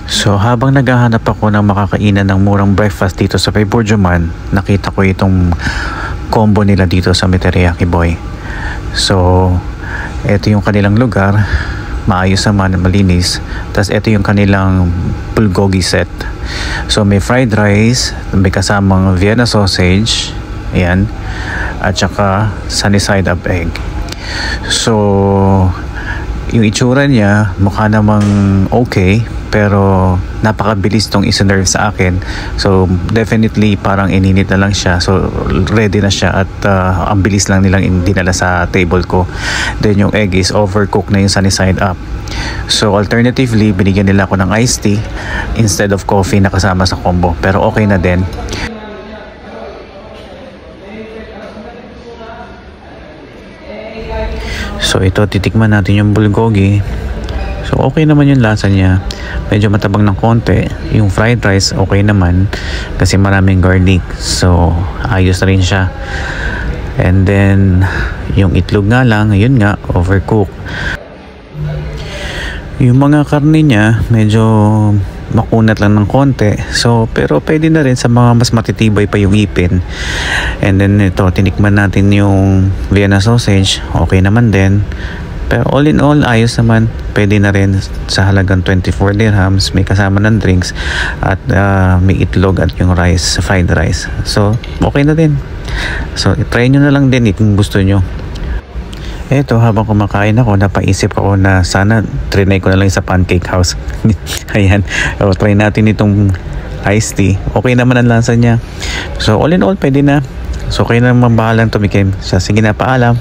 So habang naghahanap ako ng makakainan ng murang breakfast dito sa Kay Burjuman, nakita ko itong combo nila dito sa Teriyaki Boy. So ito yung kanilang lugar, maayos naman, malinis. Tapos ito yung kanilang bulgogi set. So may fried rice, may kasamang Vienna sausage, ayan, at saka sunny side up egg. So yung itsura niya mukha namang okay, pero napakabilis tong iserve sa akin. So definitely parang ininit na lang siya, so ready na siya, at ang bilis lang nilang dinala sa table ko. Then yung egg is overcooked na yung sunny side up. So alternatively, binigyan nila ako ng iced tea instead of coffee na kasama sa combo, pero okay na din. So ito, titikman natin yung bulgogi. So okay naman yung lasa niya, medyo matabang ng konti. Yung fried rice okay naman kasi maraming garlic, so ayos na rin siya. And then yung itlog nga lang, yun nga, overcooked. Yung mga karne niya medyo makunat lang ng konti, so pero pwede na rin sa mga mas matitibay pa yung ipin. And then ito, tinikman natin yung Vienna sausage, okay naman din. Pero all in all, ayos naman. Pwede na rin sa halagang 24 dirhams. May kasama ng drinks at may itlog at yung rice, fried rice. So okay na din. So try nyo na lang din kung gusto nyo. Eto, habang kumakain ako, napaisip ako na sana trinay ko na lang sa Pancake House. Ayan, so, try natin itong iced tea. Okay naman ang lasa niya. So all in all, pwede na. So kayo naman bahalang tumikim. So sige na, paalam.